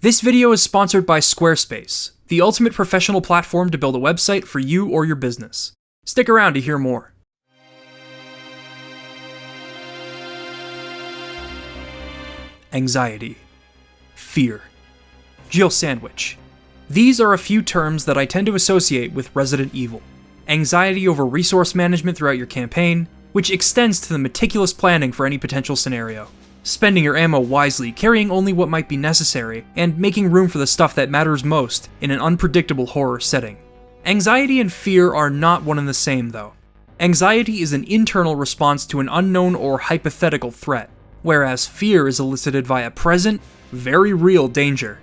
This video is sponsored by Squarespace, the ultimate professional platform to build a website for you or your business. Stick around to hear more. Anxiety. Fear. Jill sandwich. These are a few terms that I tend to associate with Resident Evil. Anxiety over resource management throughout your campaign, which extends to the meticulous planning for any potential scenario. Spending your ammo wisely, carrying only what might be necessary, and making room for the stuff that matters most in an unpredictable horror setting. Anxiety and fear are not one and the same, though. Anxiety is an internal response to an unknown or hypothetical threat, whereas fear is elicited via present, very real danger.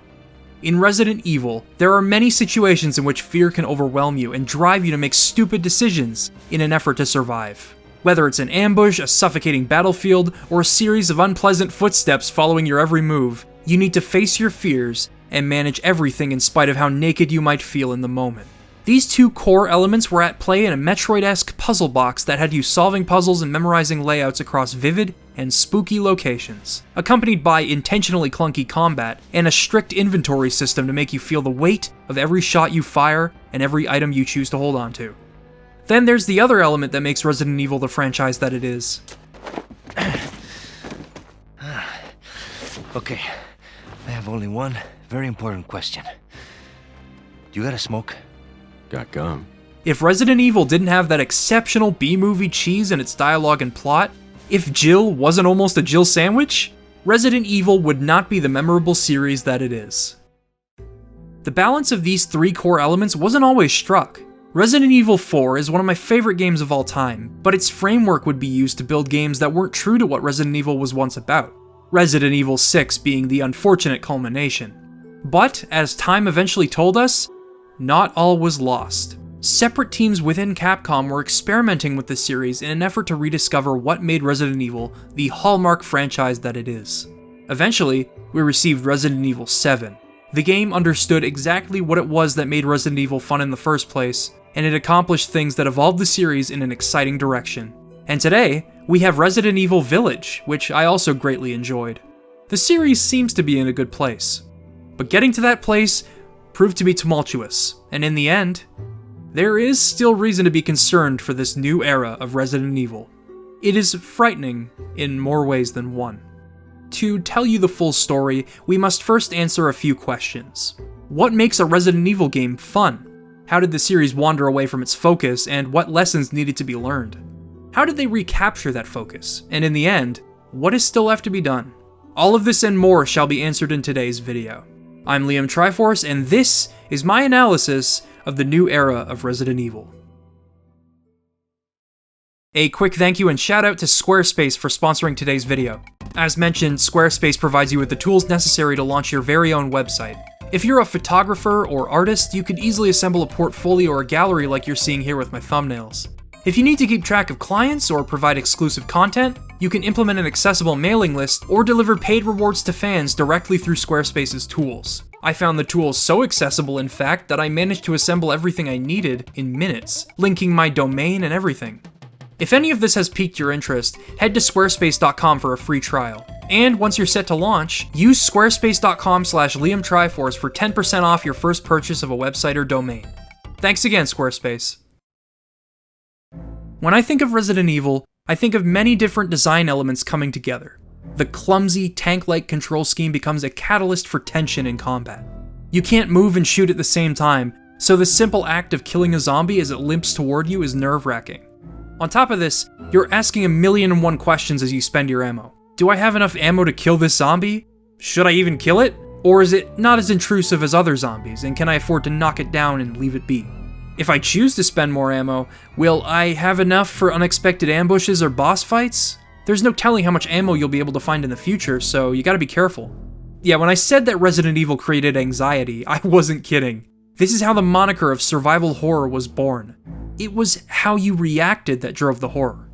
In Resident Evil, there are many situations in which fear can overwhelm you and drive you to make stupid decisions in an effort to survive. Whether it's an ambush, a suffocating battlefield, or a series of unpleasant footsteps following your every move, you need to face your fears and manage everything in spite of how naked you might feel in the moment. These two core elements were at play in a Metroid-esque puzzle box that had you solving puzzles and memorizing layouts across vivid and spooky locations, accompanied by intentionally clunky combat and a strict inventory system to make you feel the weight of every shot you fire and every item you choose to hold onto. Then there's the other element that makes Resident Evil the franchise that it is. Okay, I have only one very important question. You got a smoke? Got gum. If Resident Evil didn't have that exceptional B-movie cheese in its dialogue and plot, if Jill wasn't almost a Jill sandwich, Resident Evil would not be the memorable series that it is. The balance of these three core elements wasn't always struck. Resident Evil 4 is one of my favorite games of all time, but its framework would be used to build games that weren't true to what Resident Evil was once about, Resident Evil 6 being the unfortunate culmination. But, as time eventually told us, not all was lost. Separate teams within Capcom were experimenting with the series in an effort to rediscover what made Resident Evil the hallmark franchise that it is. Eventually, we received Resident Evil 7. The game understood exactly what it was that made Resident Evil fun in the first place, and it accomplished things that evolved the series in an exciting direction. And today, we have Resident Evil Village, which I also greatly enjoyed. The series seems to be in a good place, but getting to that place proved to be tumultuous, and in the end, there is still reason to be concerned for this new era of Resident Evil. It is frightening in more ways than one. To tell you the full story, we must first answer a few questions. What makes a Resident Evil game fun? How did the series wander away from its focus, and what lessons needed to be learned? How did they recapture that focus? And in the end, what is still left to be done? All of this and more shall be answered in today's video. I'm Triforce, and this is my analysis of the new era of Resident Evil. A quick thank you and shout out to Squarespace for sponsoring today's video. As mentioned, Squarespace provides you with the tools necessary to launch your very own website. If you're a photographer or artist, you could easily assemble a portfolio or gallery like you're seeing here with my thumbnails. If you need to keep track of clients or provide exclusive content, you can implement an accessible mailing list or deliver paid rewards to fans directly through Squarespace's tools. I found the tools so accessible, in fact, that I managed to assemble everything I needed in minutes, linking my domain and everything. If any of this has piqued your interest, head to squarespace.com for a free trial. And once you're set to launch, use squarespace.com/LiamTriforce for 10% off your first purchase of a website or domain. Thanks again, Squarespace. When I think of Resident Evil, I think of many different design elements coming together. The clumsy, tank-like control scheme becomes a catalyst for tension in combat. You can't move and shoot at the same time, so the simple act of killing a zombie as it limps toward you is nerve-wracking. On top of this, you're asking 1,000,001 questions as you spend your ammo. Do I have enough ammo to kill this zombie? Should I even kill it? Or is it not as intrusive as other zombies, and can I afford to knock it down and leave it be? If I choose to spend more ammo, will I have enough for unexpected ambushes or boss fights? There's no telling how much ammo you'll be able to find in the future, so you gotta be careful. Yeah, when I said that Resident Evil created anxiety, I wasn't kidding. This is how the moniker of survival horror was born. It was how you reacted that drove the horror.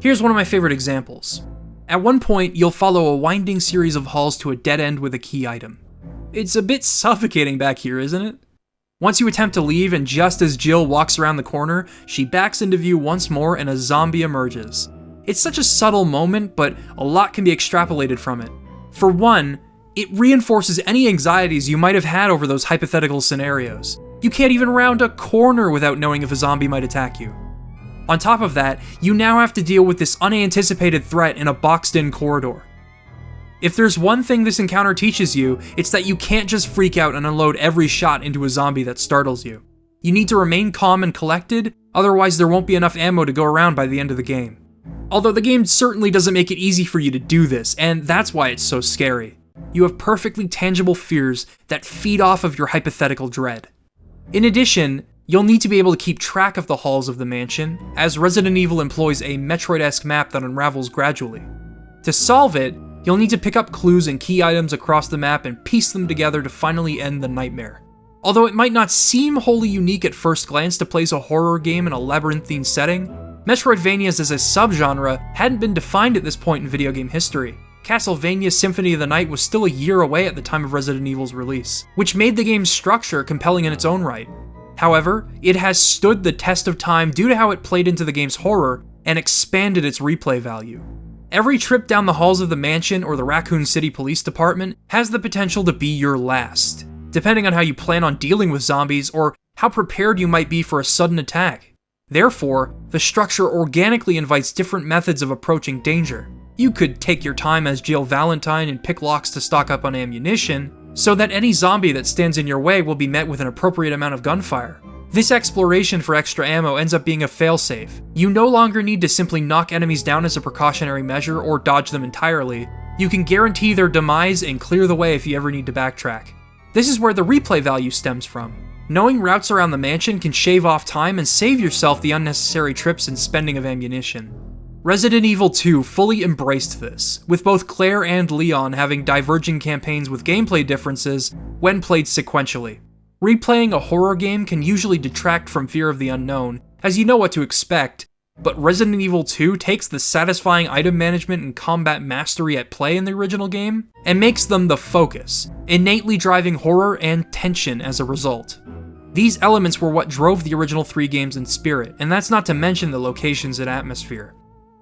Here's one of my favorite examples. At one point, you'll follow a winding series of halls to a dead end with a key item. It's a bit suffocating back here, isn't it? Once you attempt to leave, and just as Jill walks around the corner, she backs into view once more and a zombie emerges. It's such a subtle moment, but a lot can be extrapolated from it. For one, It reinforces any anxieties you might have had over those hypothetical scenarios. You can't even round a corner without knowing if a zombie might attack you. On top of that, you now have to deal with this unanticipated threat in a boxed-in corridor. If there's one thing this encounter teaches you, it's that you can't just freak out and unload every shot into a zombie that startles you. You need to remain calm and collected, otherwise there won't be enough ammo to go around by the end of the game. Although the game certainly doesn't make it easy for you to do this, and that's why it's so scary. You have perfectly tangible fears that feed off of your hypothetical dread. In addition, you'll need to be able to keep track of the halls of the mansion, as Resident Evil employs a Metroid-esque map that unravels gradually. To solve it, you'll need to pick up clues and key items across the map and piece them together to finally end the nightmare. Although it might not seem wholly unique at first glance to place a horror game in a labyrinthine setting, Metroidvanias as a subgenre hadn't been defined at this point in video game history. Castlevania Symphony of the Night was still a year away at the time of Resident Evil's release, which made the game's structure compelling in its own right. However, it has stood the test of time due to how it played into the game's horror and expanded its replay value. Every trip down the halls of the mansion or the Raccoon City Police Department has the potential to be your last, depending on how you plan on dealing with zombies or how prepared you might be for a sudden attack. Therefore, the structure organically invites different methods of approaching danger. You could take your time as Jill Valentine and pick locks to stock up on ammunition, so that any zombie that stands in your way will be met with an appropriate amount of gunfire. This exploration for extra ammo ends up being a failsafe. You no longer need to simply knock enemies down as a precautionary measure or dodge them entirely. You can guarantee their demise and clear the way if you ever need to backtrack. This is where the replay value stems from. Knowing routes around the mansion can shave off time and save yourself the unnecessary trips and spending of ammunition. Resident Evil 2 fully embraced this, with both Claire and Leon having diverging campaigns with gameplay differences when played sequentially. Replaying a horror game can usually detract from fear of the unknown, as you know what to expect, but Resident Evil 2 takes the satisfying item management and combat mastery at play in the original game, and makes them the focus, innately driving horror and tension as a result. These elements were what drove the original 3 games in spirit, and that's not to mention the locations and atmosphere.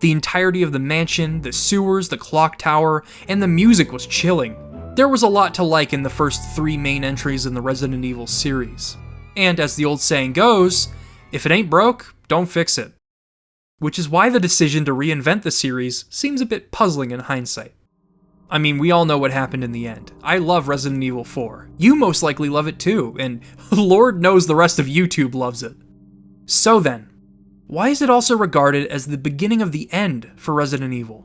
The entirety of the mansion, the sewers, the clock tower, and the music was chilling. There was a lot to like in the first 3 main entries in the Resident Evil series. And as the old saying goes, if it ain't broke, don't fix it. Which is why the decision to reinvent the series seems a bit puzzling in hindsight. I mean, we all know what happened in the end. I love Resident Evil 4. You most likely love it too, and Lord knows the rest of YouTube loves it. So then, why is it also regarded as the beginning of the end for Resident Evil?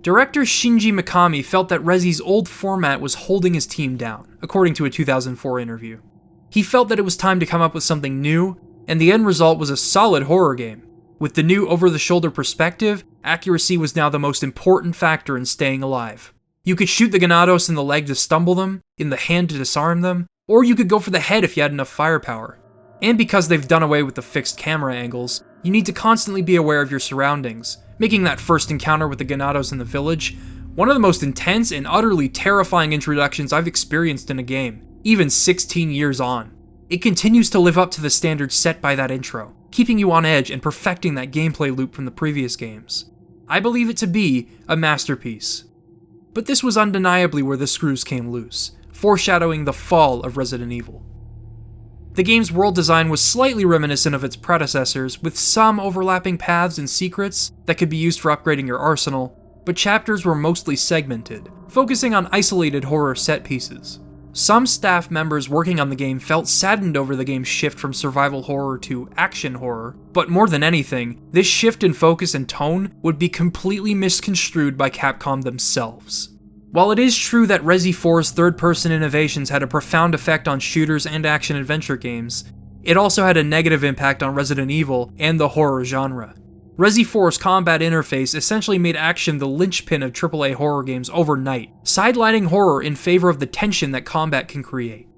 Director Shinji Mikami felt that Resi's old format was holding his team down, according to a 2004 interview. He felt that it was time to come up with something new, and the end result was a solid horror game. With the new over-the-shoulder perspective, accuracy was now the most important factor in staying alive. You could shoot the Ganados in the leg to stumble them, in the hand to disarm them, or you could go for the head if you had enough firepower. And because they've done away with the fixed camera angles, you need to constantly be aware of your surroundings, making that first encounter with the Ganados in the village one of the most intense and utterly terrifying introductions I've experienced in a game, even 16 years on. It continues to live up to the standards set by that intro, keeping you on edge and perfecting that gameplay loop from the previous games. I believe it to be a masterpiece. But this was undeniably where the screws came loose, foreshadowing the fall of Resident Evil. The game's world design was slightly reminiscent of its predecessors, with some overlapping paths and secrets that could be used for upgrading your arsenal, but chapters were mostly segmented, focusing on isolated horror set pieces. Some staff members working on the game felt saddened over the game's shift from survival horror to action horror, but more than anything, this shift in focus and tone would be completely misconstrued by Capcom themselves. While it is true that Resi 4's third-person innovations had a profound effect on shooters and action-adventure games, it also had a negative impact on Resident Evil and the horror genre. Resi 4's combat interface essentially made action the linchpin of AAA horror games overnight, sidelining horror in favor of the tension that combat can create.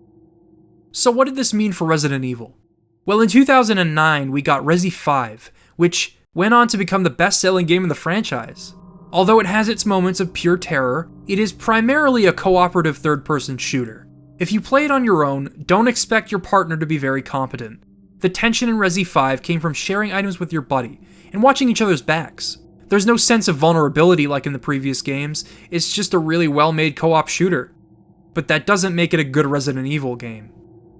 So what did this mean for Resident Evil? Well, in 2009, we got Resi 5, which went on to become the best-selling game in the franchise. Although it has its moments of pure terror, it is primarily a cooperative third-person shooter. If you play it on your own, don't expect your partner to be very competent. The tension in Resi 5 came from sharing items with your buddy, and watching each other's backs. There's no sense of vulnerability like in the previous games, it's just a really well-made co-op shooter. But that doesn't make it a good Resident Evil game.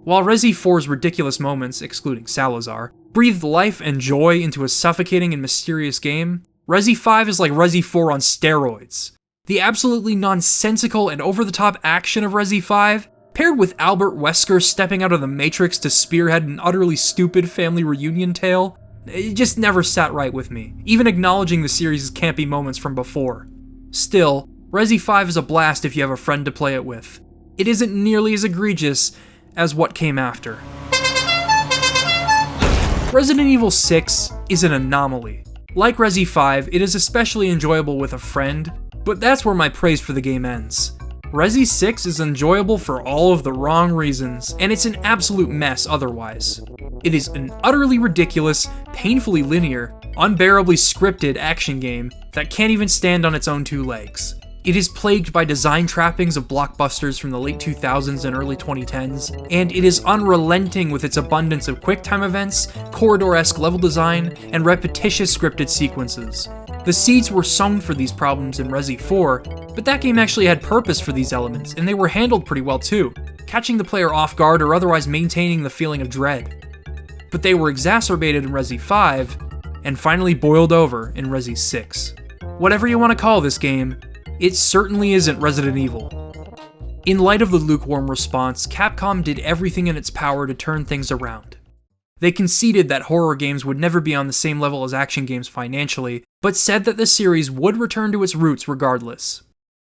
While Resi 4's ridiculous moments, excluding Salazar, breathed life and joy into a suffocating and mysterious game, Resi 5 is like Resi 4 on steroids. The absolutely nonsensical and over-the-top action of Resi 5, paired with Albert Wesker stepping out of the Matrix to spearhead an utterly stupid family reunion tale, it just never sat right with me, even acknowledging the series' campy moments from before. Still, Resi 5 is a blast if you have a friend to play it with. It isn't nearly as egregious as what came after. Resident Evil 6 is an anomaly. Like Resi 5, it is especially enjoyable with a friend, but that's where my praise for the game ends. Resi 6 is enjoyable for all of the wrong reasons, and it's an absolute mess otherwise. It is an utterly ridiculous, painfully linear, unbearably scripted action game that can't even stand on its own two legs. It is plagued by design trappings of blockbusters from the late 2000s and early 2010s, and it is unrelenting with its abundance of QuickTime events, corridor-esque level design, and repetitious scripted sequences. The seeds were sown for these problems in Resi 4, but that game actually had purpose for these elements, and they were handled pretty well too, catching the player off guard or otherwise maintaining the feeling of dread. But they were exacerbated in Resi 5, and finally boiled over in Resi 6. Whatever you want to call this game, it certainly isn't Resident Evil. In light of the lukewarm response, Capcom did everything in its power to turn things around. They conceded that horror games would never be on the same level as action games financially, but said that the series would return to its roots regardless.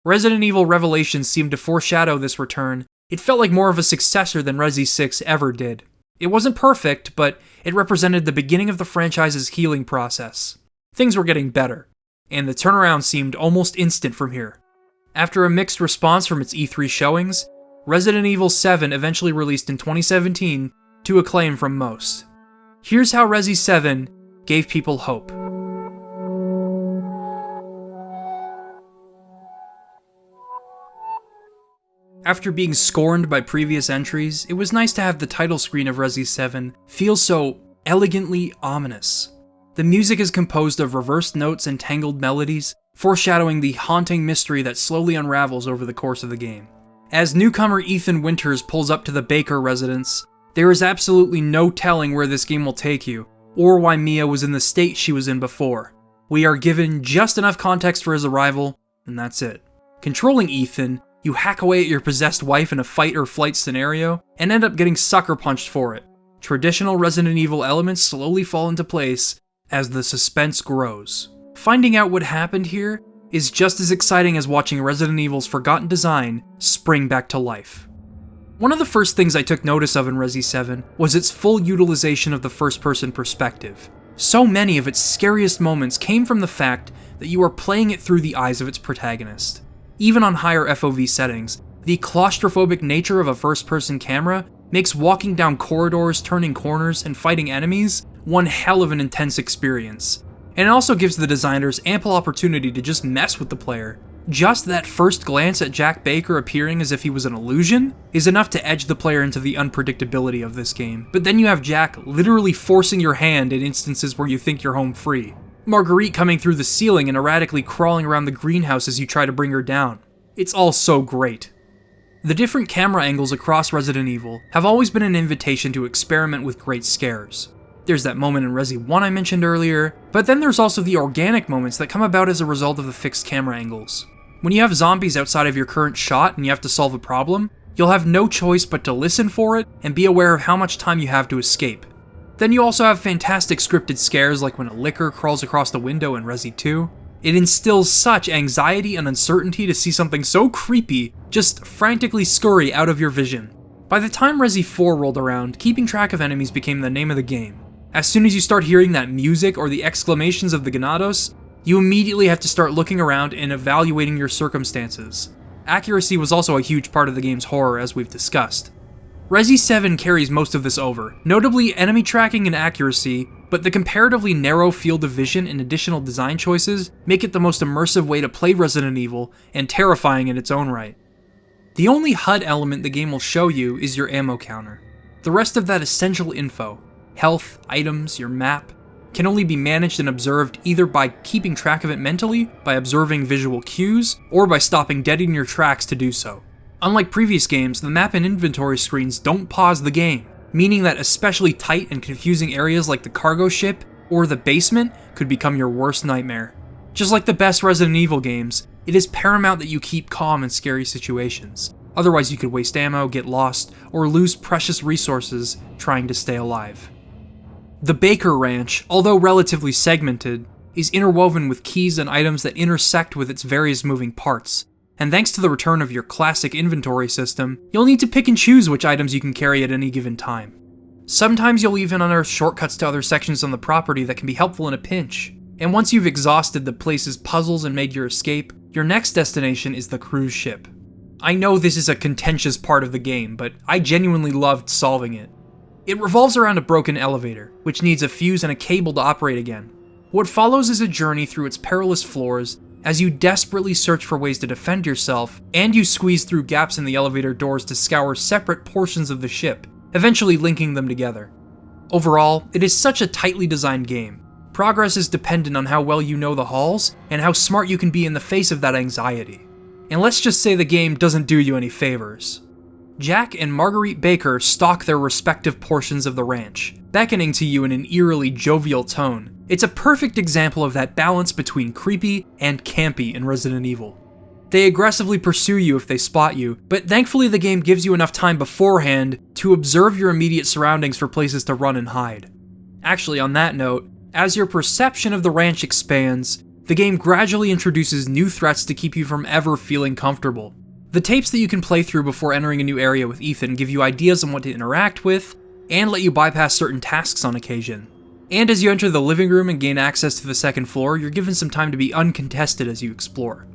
Resident Evil Revelations seemed to foreshadow this return. It felt like more of a successor than Resi 6 ever did. It wasn't perfect, but it represented the beginning of the franchise's healing process. Things were getting better, and the turnaround seemed almost instant from here. After a mixed response from its E3 showings, Resident Evil 7 eventually released in 2017 to acclaim from most. Here's how Resi 7 gave people hope. After being scorned by previous entries, it was nice to have the title screen of Resi 7 feel so elegantly ominous. The music is composed of reversed notes and tangled melodies, foreshadowing the haunting mystery that slowly unravels over the course of the game. As newcomer Ethan Winters pulls up to the Baker residence, there is absolutely no telling where this game will take you, or why Mia was in the state she was in before. We are given just enough context for his arrival, and that's it. Controlling Ethan, you hack away at your possessed wife in a fight or flight scenario, and end up getting sucker punched for it. Traditional Resident Evil elements slowly fall into place as the suspense grows. Finding out what happened here is just as exciting as watching Resident Evil's forgotten design spring back to life. One of the first things I took notice of in Resi 7 was its full utilization of the first-person perspective. So many of its scariest moments came from the fact that you are playing it through the eyes of its protagonist. Even on higher FOV settings, the claustrophobic nature of a first-person camera makes walking down corridors, turning corners, and fighting enemies one hell of an intense experience. And it also gives the designers ample opportunity to just mess with the player. Just that first glance at Jack Baker appearing as if he was an illusion is enough to edge the player into the unpredictability of this game. But then you have Jack literally forcing your hand in instances where you think you're home free. Marguerite coming through the ceiling and erratically crawling around the greenhouse as you try to bring her down. It's all so great. The different camera angles across Resident Evil have always been an invitation to experiment with great scares. There's that moment in Resi 1 I mentioned earlier, but then there's also the organic moments that come about as a result of the fixed camera angles. When you have zombies outside of your current shot and you have to solve a problem, you'll have no choice but to listen for it and be aware of how much time you have to escape. Then you also have fantastic scripted scares like when a licker crawls across the window in Resi 2. It instills such anxiety and uncertainty to see something so creepy just frantically scurry out of your vision. By the time Resi 4 rolled around, keeping track of enemies became the name of the game. As soon as you start hearing that music or the exclamations of the Ganados, you immediately have to start looking around and evaluating your circumstances. Accuracy was also a huge part of the game's horror, as we've discussed. Resi 7 carries most of this over, notably enemy tracking and accuracy, but the comparatively narrow field of vision and additional design choices make it the most immersive way to play Resident Evil, and terrifying in its own right. The only HUD element the game will show you is your ammo counter. The rest of that essential info, health, items, your map, can only be managed and observed either by keeping track of it mentally, by observing visual cues, or by stopping dead in your tracks to do so. Unlike previous games, the map and inventory screens don't pause the game, meaning that especially tight and confusing areas like the cargo ship or the basement could become your worst nightmare. Just like the best Resident Evil games, it is paramount that you keep calm in scary situations. Otherwise you could waste ammo, get lost, or lose precious resources trying to stay alive. The Baker Ranch, although relatively segmented, is interwoven with keys and items that intersect with its various moving parts. And thanks to the return of your classic inventory system, you'll need to pick and choose which items you can carry at any given time. Sometimes you'll even unearth shortcuts to other sections on the property that can be helpful in a pinch. And once you've exhausted the place's puzzles and made your escape, your next destination is the cruise ship. I know this is a contentious part of the game, but I genuinely loved solving it. It revolves around a broken elevator, which needs a fuse and a cable to operate again. What follows is a journey through its perilous floors as you desperately search for ways to defend yourself, and you squeeze through gaps in the elevator doors to scour separate portions of the ship, eventually linking them together. Overall, it is such a tightly designed game. Progress is dependent on how well you know the halls, and how smart you can be in the face of that anxiety. And let's just say the game doesn't do you any favors. Jack and Marguerite Baker stalk their respective portions of the ranch, beckoning to you in an eerily jovial tone. It's a perfect example of that balance between creepy and campy in Resident Evil. They aggressively pursue you if they spot you, but thankfully the game gives you enough time beforehand to observe your immediate surroundings for places to run and hide. Actually, on that note, as your perception of the ranch expands, the game gradually introduces new threats to keep you from ever feeling comfortable. The tapes that you can play through before entering a new area with Ethan give you ideas on what to interact with, and let you bypass certain tasks on occasion. And as you enter the living room and gain access to the second floor, you're given some time to be uncontested as you explore.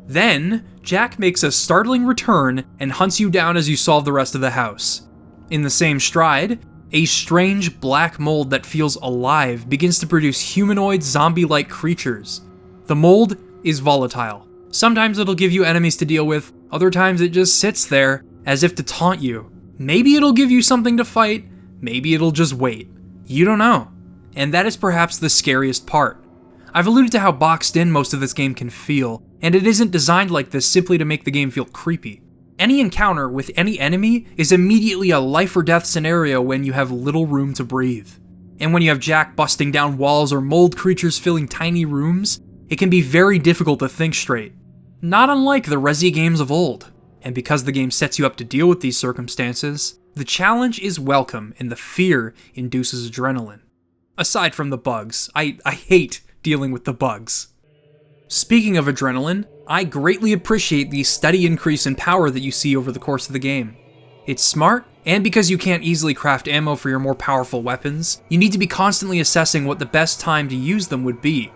Then, Jack makes a startling return and hunts you down as you solve the rest of the house. In the same stride, a strange black mold that feels alive begins to produce humanoid zombie-like creatures. The mold is volatile. Sometimes it'll give you enemies to deal with, other times it just sits there as if to taunt you. Maybe it'll give you something to fight, maybe it'll just wait. You don't know. And that is perhaps the scariest part. I've alluded to how boxed in most of this game can feel, and it isn't designed like this simply to make the game feel creepy. Any encounter with any enemy is immediately a life or death scenario when you have little room to breathe. And when you have Jack busting down walls or mold creatures filling tiny rooms, it can be very difficult to think straight. Not unlike the Resi games of old. And because the game sets you up to deal with these circumstances, the challenge is welcome and the fear induces adrenaline. Aside from the bugs, I hate dealing with the bugs. Speaking of adrenaline, I greatly appreciate the steady increase in power that you see over the course of the game. It's smart, and because you can't easily craft ammo for your more powerful weapons, you need to be constantly assessing what the best time to use them would be.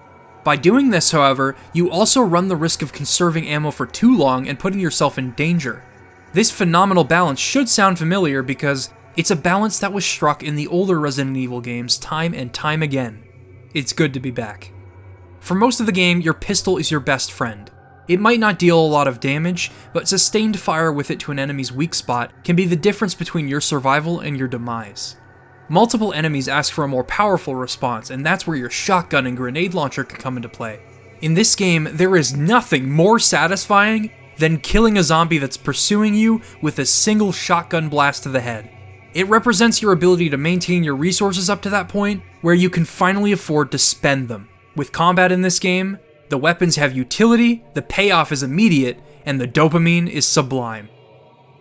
By doing this, however, you also run the risk of conserving ammo for too long and putting yourself in danger. This phenomenal balance should sound familiar because it's a balance that was struck in the older Resident Evil games time and time again. It's good to be back. For most of the game, your pistol is your best friend. It might not deal a lot of damage, but sustained fire with it to an enemy's weak spot can be the difference between your survival and your demise. Multiple enemies ask for a more powerful response, and that's where your shotgun and grenade launcher can come into play. In this game, there is nothing more satisfying than killing a zombie that's pursuing you with a single shotgun blast to the head. It represents your ability to maintain your resources up to that point, where you can finally afford to spend them. With combat in this game, the weapons have utility, the payoff is immediate, and the dopamine is sublime.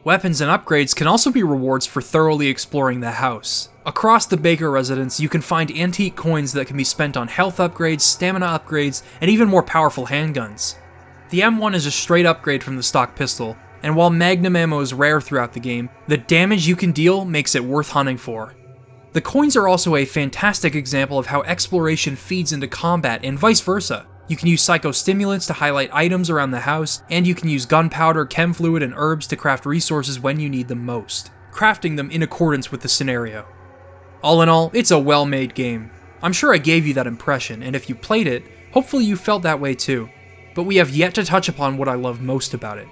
Weapons and upgrades can also be rewards for thoroughly exploring the house. Across the Baker residence, you can find antique coins that can be spent on health upgrades, stamina upgrades, and even more powerful handguns. The M1 is a straight upgrade from the stock pistol, and while magnum ammo is rare throughout the game, the damage you can deal makes it worth hunting for. The coins are also a fantastic example of how exploration feeds into combat and vice versa. You can use psychostimulants to highlight items around the house, and you can use gunpowder, chem fluid, and herbs to craft resources when you need them most, crafting them in accordance with the scenario. All in all, it's a well-made game. I'm sure I gave you that impression, and if you played it, hopefully you felt that way too. But we have yet to touch upon what I love most about it.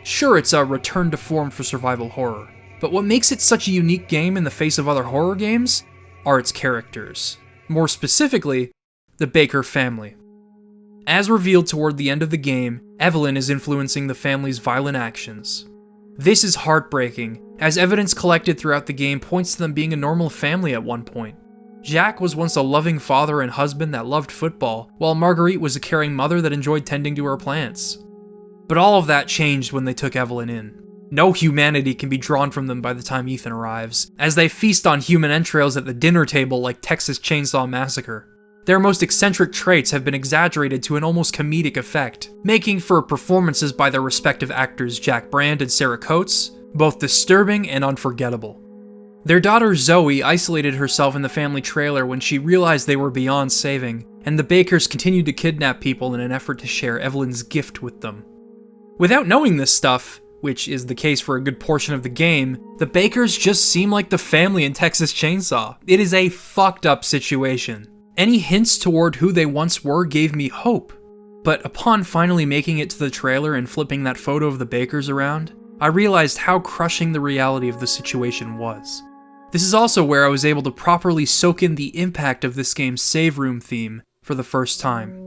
Sure, it's a return to form for survival horror, but what makes it such a unique game in the face of other horror games are its characters. more specifically, the Baker family. As revealed toward the end of the game, Evelyn is influencing the family's violent actions. This is heartbreaking, as evidence collected throughout the game points to them being a normal family at one point. Jack was once a loving father and husband that loved football, while Marguerite was a caring mother that enjoyed tending to her plants. But all of that changed when they took Evelyn in. No humanity can be drawn from them by the time Ethan arrives, as they feast on human entrails at the dinner table like Texas Chainsaw Massacre. Their most eccentric traits have been exaggerated to an almost comedic effect, making for performances by their respective actors Jack Brand and Sarah Coates both disturbing and unforgettable. Their daughter Zoe isolated herself in the family trailer when she realized they were beyond saving, and the Bakers continued to kidnap people in an effort to share Evelyn's gift with them. Without knowing this stuff, which is the case for a good portion of the game, the Bakers just seem like the family in Texas Chainsaw. It is a fucked up situation. Any hints toward who they once were gave me hope, but upon finally making it to the trailer and flipping that photo of the Bakers around, I realized how crushing the reality of the situation was. This is also where I was able to properly soak in the impact of this game's save room theme for the first time.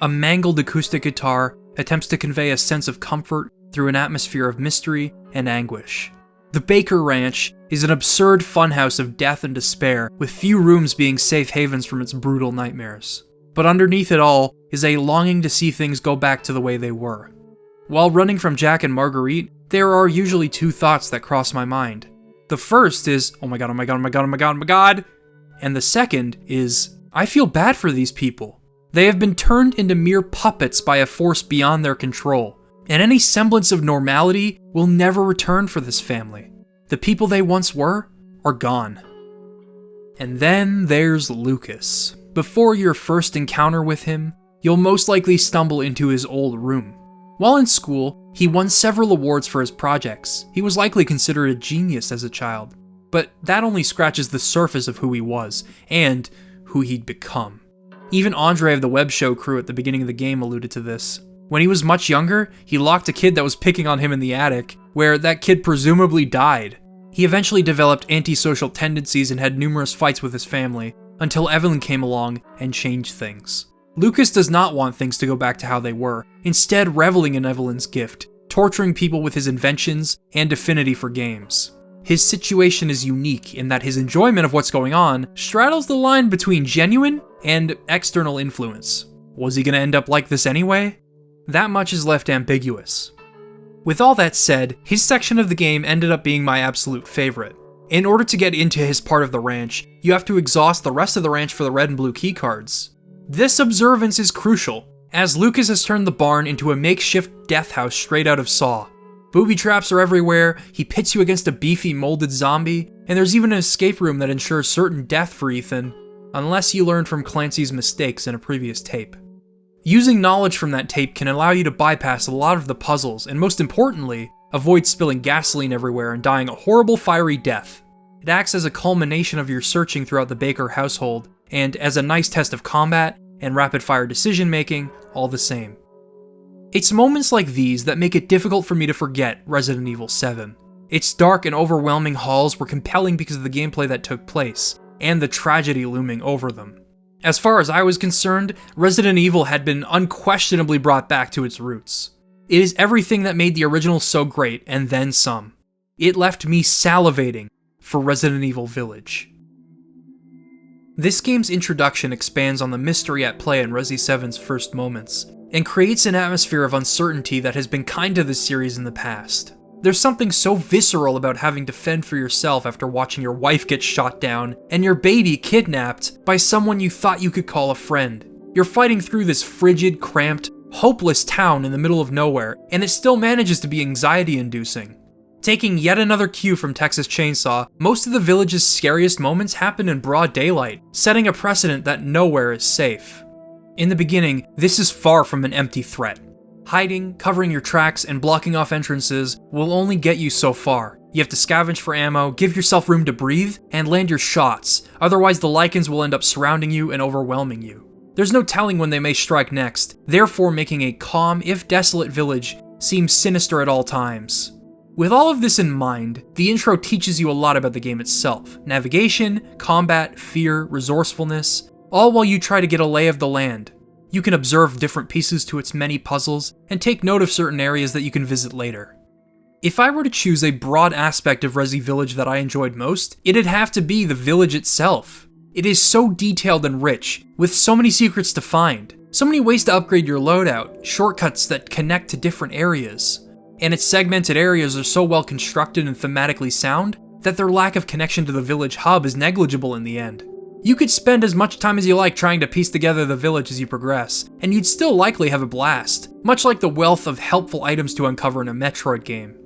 A mangled acoustic guitar attempts to convey a sense of comfort through an atmosphere of mystery and anguish. The Baker Ranch is an absurd funhouse of death and despair, with few rooms being safe havens from its brutal nightmares. But underneath it all is a longing to see things go back to the way they were. While running from Jack and Marguerite, there are usually two thoughts that cross my mind. The first is, oh my god, oh my god, oh my god, oh my god, oh my god. And the second is, I feel bad for these people. They have been turned into mere puppets by a force beyond their control, and any semblance of normality will never return for this family. The people they once were are gone. And then there's Lucas. Before your first encounter with him, you'll most likely stumble into his old room. While in school, he won several awards for his projects. He was likely considered a genius as a child, but that only scratches the surface of who he was, and who he'd become. Even Andre of the web show crew at the beginning of the game alluded to this. When he was much younger, he locked a kid that was picking on him in the attic, where that kid presumably died. He eventually developed antisocial tendencies and had numerous fights with his family, until Evelyn came along and changed things. Lucas does not want things to go back to how they were, instead reveling in Evelyn's gift, torturing people with his inventions and affinity for games. His situation is unique in that his enjoyment of what's going on straddles the line between genuine and external influence. Was he going to end up like this anyway? That much is left ambiguous. With all that said, his section of the game ended up being my absolute favorite. In order to get into his part of the ranch, you have to exhaust the rest of the ranch for the red and blue keycards. This observance is crucial, as Lucas has turned the barn into a makeshift death house straight out of Saw. Booby traps are everywhere, he pits you against a beefy molded zombie, and there's even an escape room that ensures certain death for Ethan, unless you learned from Clancy's mistakes in a previous tape. Using knowledge from that tape can allow you to bypass a lot of the puzzles, and most importantly, avoid spilling gasoline everywhere and dying a horrible fiery death. It acts as a culmination of your searching throughout the Baker household, and as a nice test of combat and rapid-fire decision-making, all the same. It's moments like these that make it difficult for me to forget Resident Evil 7. Its dark and overwhelming halls were compelling because of the gameplay that took place, and the tragedy looming over them. As far as I was concerned, Resident Evil had been unquestionably brought back to its roots. It is everything that made the original so great, and then some. It left me salivating for Resident Evil Village. This game's introduction expands on the mystery at play in Resi 7's first moments, and creates an atmosphere of uncertainty that has been kind to this series in the past. There's something so visceral about having to fend for yourself after watching your wife get shot down and your baby kidnapped by someone you thought you could call a friend. You're fighting through this frigid, cramped, hopeless town in the middle of nowhere, and it still manages to be anxiety-inducing. Taking yet another cue from Texas Chainsaw, most of the village's scariest moments happen in broad daylight, setting a precedent that nowhere is safe. In the beginning, this is far from an empty threat. Hiding, covering your tracks, and blocking off entrances will only get you so far. You have to scavenge for ammo, give yourself room to breathe, and land your shots, otherwise the Lycans will end up surrounding you and overwhelming you. There's no telling when they may strike next, therefore making a calm, if desolate village seem sinister at all times. With all of this in mind, the intro teaches you a lot about the game itself: navigation, combat, fear, resourcefulness, all while you try to get a lay of the land. You can observe different pieces to its many puzzles, and take note of certain areas that you can visit later. If I were to choose a broad aspect of Resi Village that I enjoyed most, it'd have to be the village itself. It is so detailed and rich, with so many secrets to find, so many ways to upgrade your loadout, shortcuts that connect to different areas. And its segmented areas are so well constructed and thematically sound that their lack of connection to the village hub is negligible in the end. You could spend as much time as you like trying to piece together the village as you progress, and you'd still likely have a blast, much like the wealth of helpful items to uncover in a Metroid game.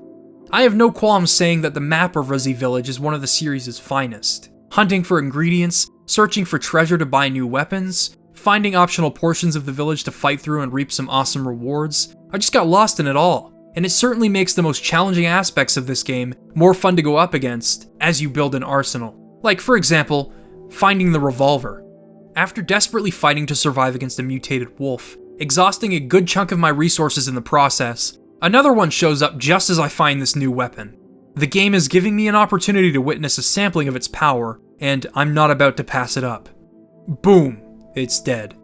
I have no qualms saying that the map of Resi Village is one of the series' finest. Hunting for ingredients, searching for treasure to buy new weapons, finding optional portions of the village to fight through and reap some awesome rewards, I just got lost in it all. And it certainly makes the most challenging aspects of this game more fun to go up against as you build an arsenal. Like, for example, finding the revolver. After desperately fighting to survive against a mutated wolf, exhausting a good chunk of my resources in the process, another one shows up just as I find this new weapon. The game is giving me an opportunity to witness a sampling of its power, and I'm not about to pass it up. Boom, it's dead.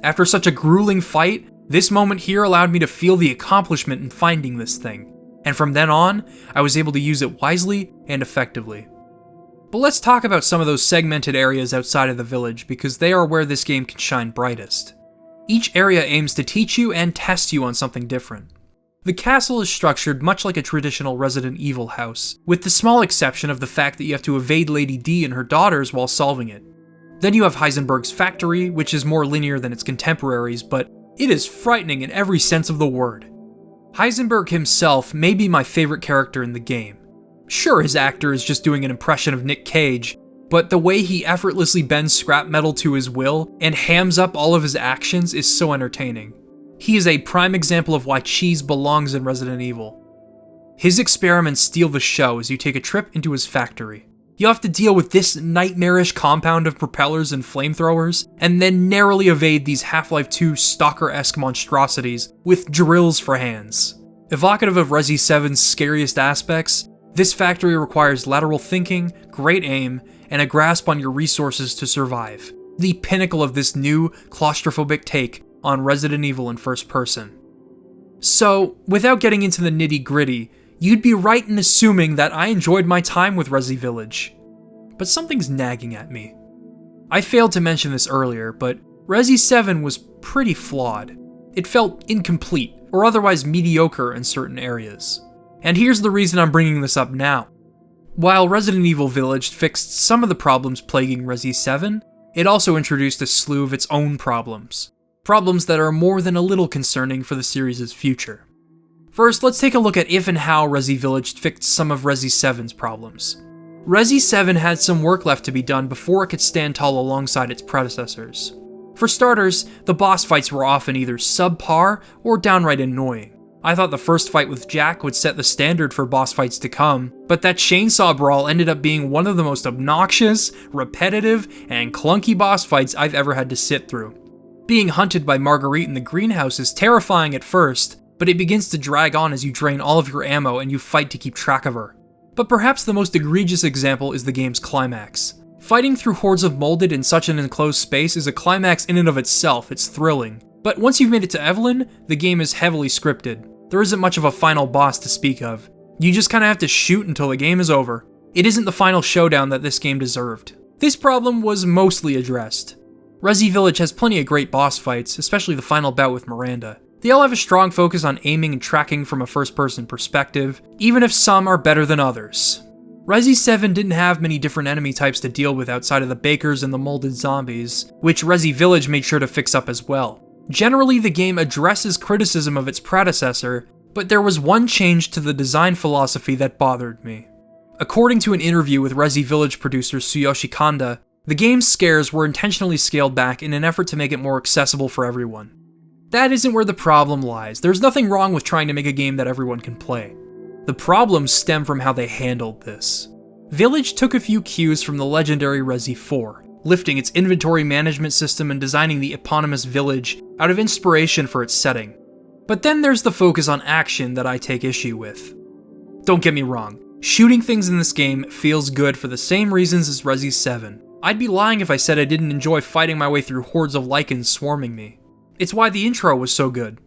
After such a grueling fight, this moment here allowed me to feel the accomplishment in finding this thing, and from then on, I was able to use it wisely and effectively. But let's talk about some of those segmented areas outside of the village, because they are where this game can shine brightest. Each area aims to teach you and test you on something different. The castle is structured much like a traditional Resident Evil house, with the small exception of the fact that you have to evade Lady D and her daughters while solving it. Then you have Heisenberg's factory, which is more linear than its contemporaries, but it is frightening in every sense of the word. Heisenberg himself may be my favorite character in the game. Sure, his actor is just doing an impression of Nick Cage, but the way he effortlessly bends scrap metal to his will and hams up all of his actions is so entertaining. He is a prime example of why cheese belongs in Resident Evil. His experiments steal the show as you take a trip into his factory. You have to deal with this nightmarish compound of propellers and flamethrowers, and then narrowly evade these Half-Life 2 Stalker-esque monstrosities with drills for hands. Evocative of Resi 7's scariest aspects, this factory requires lateral thinking, great aim, and a grasp on your resources to survive. The pinnacle of this new, claustrophobic take on Resident Evil in first person. So, without getting into the nitty-gritty, you'd be right in assuming that I enjoyed my time with Resi Village. But something's nagging at me. I failed to mention this earlier, but Resi 7 was pretty flawed. It felt incomplete, or otherwise mediocre in certain areas. And here's the reason I'm bringing this up now. While Resident Evil Village fixed some of the problems plaguing Resi 7, it also introduced a slew of its own problems. Problems that are more than a little concerning for the series' future. First, let's take a look at if and how Resi Village fixed some of Resi 7's problems. Resi 7 had some work left to be done before it could stand tall alongside its predecessors. For starters, the boss fights were often either subpar or downright annoying. I thought the first fight with Jack would set the standard for boss fights to come, but that chainsaw brawl ended up being one of the most obnoxious, repetitive, and clunky boss fights I've ever had to sit through. Being hunted by Marguerite in the greenhouse is terrifying at first, but it begins to drag on as you drain all of your ammo and you fight to keep track of her. But perhaps the most egregious example is the game's climax. Fighting through hordes of molded in such an enclosed space is a climax in and of itself, it's thrilling. But once you've made it to Evelyn, the game is heavily scripted. There isn't much of a final boss to speak of. You just kinda have to shoot until the game is over. It isn't the final showdown that this game deserved. This problem was mostly addressed. Resi Village has plenty of great boss fights, especially the final bout with Miranda. They all have a strong focus on aiming and tracking from a first-person perspective, even if some are better than others. Resi 7 didn't have many different enemy types to deal with outside of the bakers and the molded zombies, which Resi Village made sure to fix up as well. Generally, the game addresses criticism of its predecessor, but there was one change to the design philosophy that bothered me. According to an interview with Resi Village producer Tsuyoshi Kanda, the game's scares were intentionally scaled back in an effort to make it more accessible for everyone. That isn't where the problem lies. There's nothing wrong with trying to make a game that everyone can play. The problems stem from how they handled this. Village took a few cues from the legendary Resi 4, lifting its inventory management system and designing the eponymous village out of inspiration for its setting. But then there's the focus on action that I take issue with. Don't get me wrong, shooting things in this game feels good for the same reasons as Resi 7. I'd be lying if I said I didn't enjoy fighting my way through hordes of lichens swarming me. It's why the intro was so good.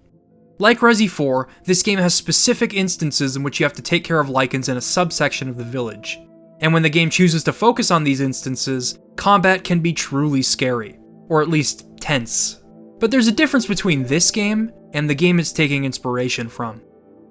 Like Resi 4, this game has specific instances in which you have to take care of lichens in a subsection of the village. And when the game chooses to focus on these instances, combat can be truly scary, or at least tense. But there's a difference between this game and the game it's taking inspiration from.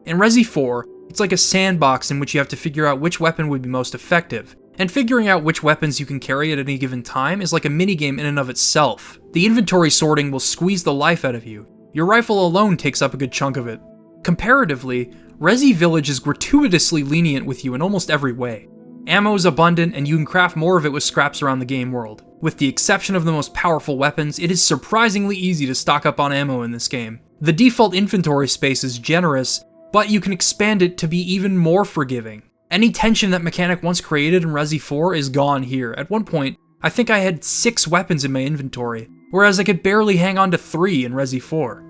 In Resi 4, it's like a sandbox in which you have to figure out which weapon would be most effective, and figuring out which weapons you can carry at any given time is like a minigame in and of itself. The inventory sorting will squeeze the life out of you. Your rifle alone takes up a good chunk of it. Comparatively, Resi Village is gratuitously lenient with you in almost every way. Ammo is abundant, and you can craft more of it with scraps around the game world. With the exception of the most powerful weapons, it is surprisingly easy to stock up on ammo in this game. The default inventory space is generous, but you can expand it to be even more forgiving. Any tension that mechanic once created in Resi 4 is gone here. At one point, I think I had 6 weapons in my inventory, whereas I could barely hang on to 3 in Resi 4.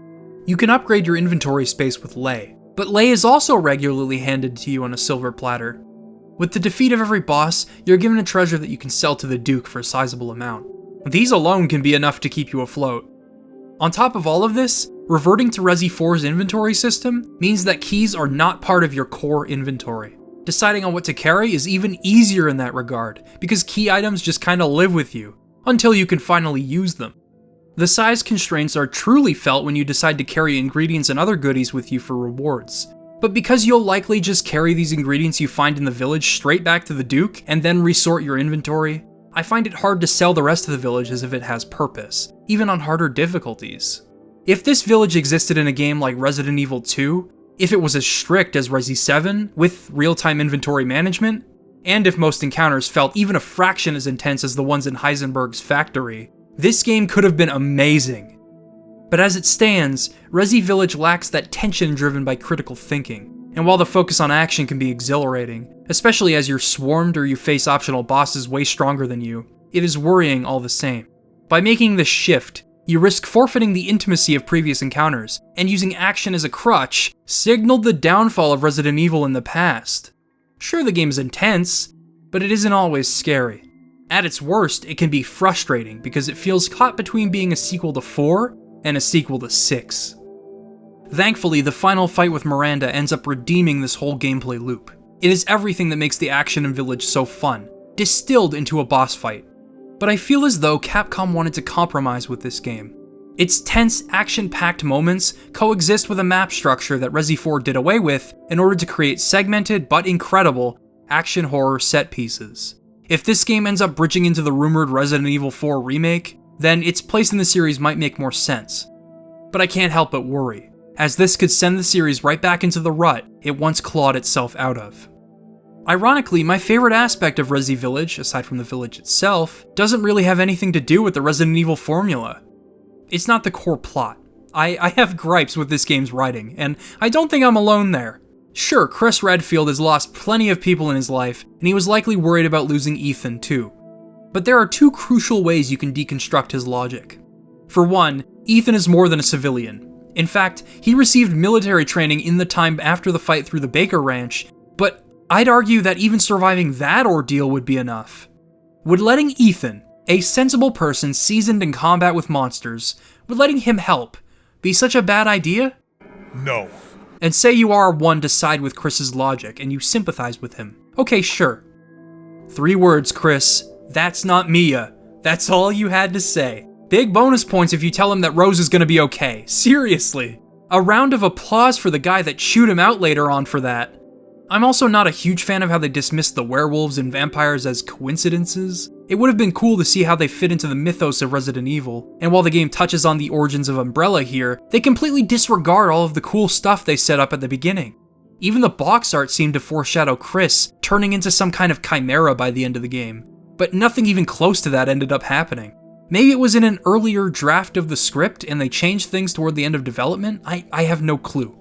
You can upgrade your inventory space with lei, but lei is also regularly handed to you on a silver platter. With the defeat of every boss, you're given a treasure that you can sell to the Duke for a sizable amount. These alone can be enough to keep you afloat. On top of all of this, reverting to Resi 4's inventory system means that keys are not part of your core inventory. Deciding on what to carry is even easier in that regard, because key items just kinda live with you, until you can finally use them. The size constraints are truly felt when you decide to carry ingredients and other goodies with you for rewards. But because you'll likely just carry these ingredients you find in the village straight back to the Duke, and then resort your inventory, I find it hard to sell the rest of the village as if it has purpose, even on harder difficulties. If this village existed in a game like Resident Evil 2, if it was as strict as Resi 7, with real-time inventory management, and if most encounters felt even a fraction as intense as the ones in Heisenberg's factory, this game could have been amazing. But as it stands, Resi Village lacks that tension driven by critical thinking, and while the focus on action can be exhilarating, especially as you're swarmed or you face optional bosses way stronger than you, it is worrying all the same. By making this shift, you risk forfeiting the intimacy of previous encounters, and using action as a crutch signaled the downfall of Resident Evil in the past. Sure, the game is intense, but it isn't always scary. At its worst, it can be frustrating because it feels caught between being a sequel to 4 and a sequel to 6. Thankfully, the final fight with Miranda ends up redeeming this whole gameplay loop. It is everything that makes the action in Village so fun, distilled into a boss fight. But I feel as though Capcom wanted to compromise with this game. Its tense, action-packed moments coexist with a map structure that Resi 4 did away with in order to create segmented but incredible action horror set pieces. If this game ends up bridging into the rumored Resident Evil 4 remake, then its place in the series might make more sense. But I can't help but worry, as this could send the series right back into the rut it once clawed itself out of. Ironically, my favorite aspect of Resi Village, aside from the village itself, doesn't really have anything to do with the Resident Evil formula. It's not the core plot. I have gripes with this game's writing, and I don't think I'm alone there. Sure, Chris Redfield has lost plenty of people in his life, and he was likely worried about losing Ethan too. But there are 2 crucial ways you can deconstruct his logic. For one, Ethan is more than a civilian. In fact, he received military training in the time after the fight through the Baker Ranch, but I'd argue that even surviving that ordeal would be enough. Would letting Ethan, a sensible person seasoned in combat with monsters, would letting him help be such a bad idea? No. And say you are one to side with Chris's logic and you sympathize with him. Okay, sure. 3 words, Chris. That's not Mia. That's all you had to say. Big bonus points if you tell him that Rose is gonna be okay. Seriously. A round of applause for the guy that chewed him out later on for that. I'm also not a huge fan of how they dismissed the werewolves and vampires as coincidences. It would have been cool to see how they fit into the mythos of Resident Evil, and while the game touches on the origins of Umbrella here, they completely disregard all of the cool stuff they set up at the beginning. Even the box art seemed to foreshadow Chris turning into some kind of chimera by the end of the game, but nothing even close to that ended up happening. Maybe it was in an earlier draft of the script and they changed things toward the end of development? I have no clue.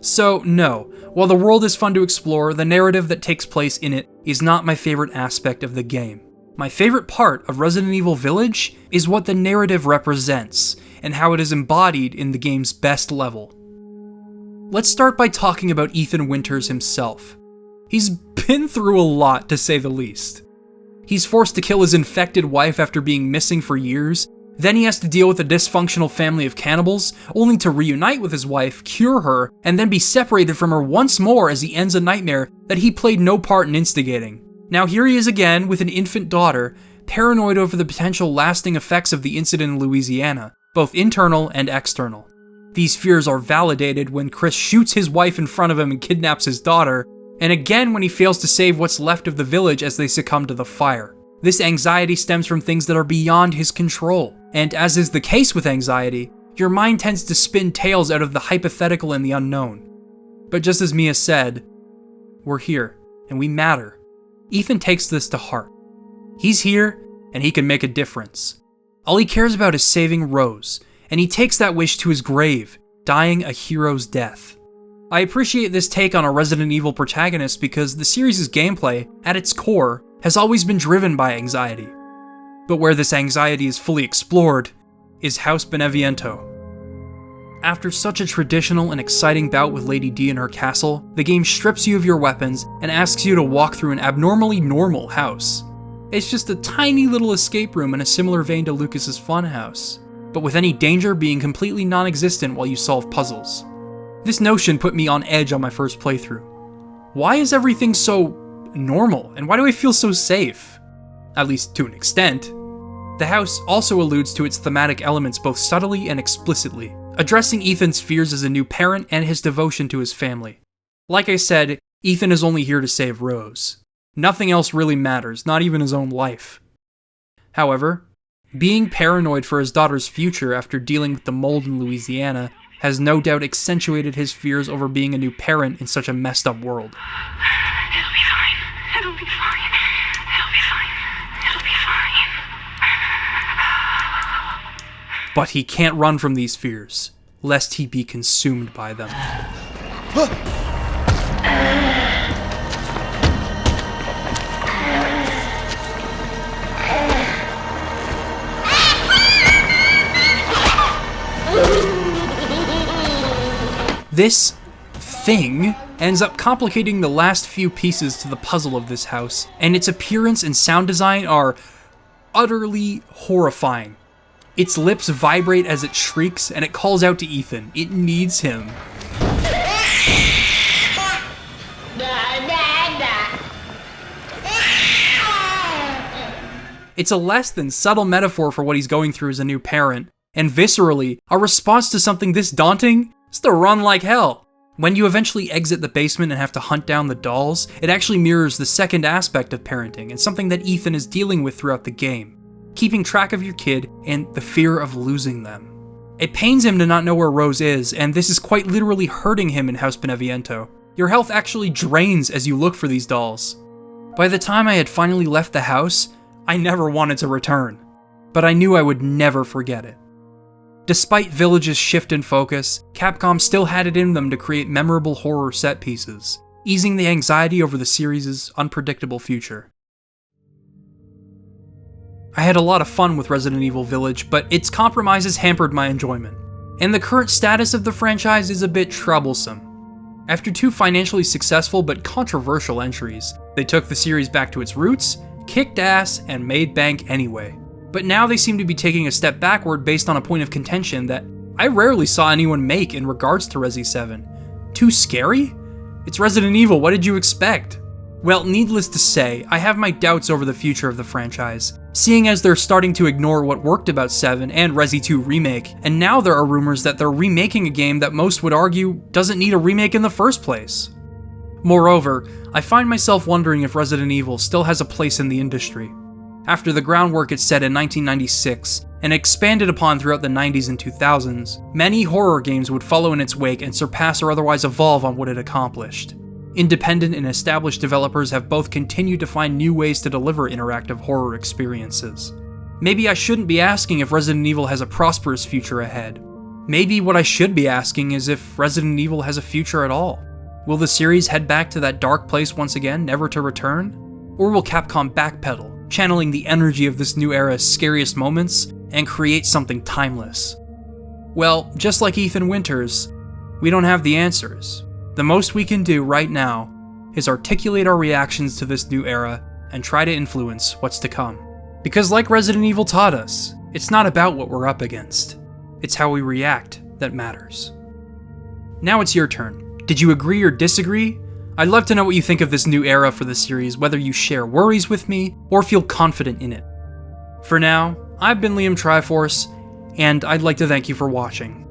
So no, while the world is fun to explore, the narrative that takes place in it is not my favorite aspect of the game. My favorite part of Resident Evil Village is what the narrative represents, and how it is embodied in the game's best level. Let's start by talking about Ethan Winters himself. He's been through a lot, to say the least. He's forced to kill his infected wife after being missing for years, then he has to deal with a dysfunctional family of cannibals, only to reunite with his wife, cure her, and then be separated from her once more as he ends a nightmare that he played no part in instigating. Now here he is again with an infant daughter, paranoid over the potential lasting effects of the incident in Louisiana, both internal and external. These fears are validated when Chris shoots his wife in front of him and kidnaps his daughter, and again when he fails to save what's left of the village as they succumb to the fire. This anxiety stems from things that are beyond his control, and as is the case with anxiety, your mind tends to spin tales out of the hypothetical and the unknown. But just as Mia said, we're here, and we matter. Ethan takes this to heart. He's here, and he can make a difference. All he cares about is saving Rose, and he takes that wish to his grave, dying a hero's death. I appreciate this take on a Resident Evil protagonist because the series' gameplay, at its core, has always been driven by anxiety. But where this anxiety is fully explored is House Beneviento. After such a traditional and exciting bout with Lady D in her castle, the game strips you of your weapons and asks you to walk through an abnormally normal house. It's just a tiny little escape room in a similar vein to Lucas's Funhouse, but with any danger being completely non-existent while you solve puzzles. This notion put me on edge on my first playthrough. Why is everything so normal, and why do I feel so safe? At least to an extent. The house also alludes to its thematic elements both subtly and explicitly, addressing Ethan's fears as a new parent and his devotion to his family. Like I said, Ethan is only here to save Rose. Nothing else really matters, not even his own life. However, being paranoid for his daughter's future after dealing with the mold in Louisiana has no doubt accentuated his fears over being a new parent in such a messed up world. It'll be fine. It'll be fine. It'll be fine. It'll be fine. But he can't run from these fears, lest he be consumed by them. This thing ends up complicating the last few pieces to the puzzle of this house, and its appearance and sound design are utterly horrifying. Its lips vibrate as it shrieks, and it calls out to Ethan. It needs him. It's a less than subtle metaphor for what he's going through as a new parent, and viscerally, a response to something this daunting is to run like hell. When you eventually exit the basement and have to hunt down the dolls, it actually mirrors the second aspect of parenting and something that Ethan is dealing with throughout the game. Keeping track of your kid and the fear of losing them. It pains him to not know where Rose is, and this is quite literally hurting him in House Beneviento. Your health actually drains as you look for these dolls. By the time I had finally left the house, I never wanted to return, but I knew I would never forget it. Despite Village's shift in focus, Capcom still had it in them to create memorable horror set pieces, easing the anxiety over the series' unpredictable future. I had a lot of fun with Resident Evil Village, but its compromises hampered my enjoyment, and the current status of the franchise is a bit troublesome. After two financially successful but controversial entries, they took the series back to its roots, kicked ass, and made bank anyway. But now they seem to be taking a step backward based on a point of contention that I rarely saw anyone make in regards to Resi 7. Too scary? It's Resident Evil, what did you expect? Well, needless to say, I have my doubts over the future of the franchise, seeing as they're starting to ignore what worked about 7 and Resi 2 Remake, and now there are rumors that they're remaking a game that most would argue doesn't need a remake in the first place. Moreover, I find myself wondering if Resident Evil still has a place in the industry. After the groundwork it set in 1996, and expanded upon throughout the 90s and 2000s, many horror games would follow in its wake and surpass or otherwise evolve on what it accomplished. Independent and established developers have both continued to find new ways to deliver interactive horror experiences. Maybe I shouldn't be asking if Resident Evil has a prosperous future ahead. Maybe what I should be asking is if Resident Evil has a future at all. Will the series head back to that dark place once again, never to return? Or will Capcom backpedal, channeling the energy of this new era's scariest moments, and create something timeless. Well, just like Ethan Winters, we don't have the answers. The most we can do right now is articulate our reactions to this new era and try to influence what's to come. Because like Resident Evil taught us, it's not about what we're up against. It's how we react that matters. Now it's your turn. Did you agree or disagree? I'd love to know what you think of this new era for the series, whether you share worries with me or feel confident in it. For now, I've been Liam Triforce, and I'd like to thank you for watching.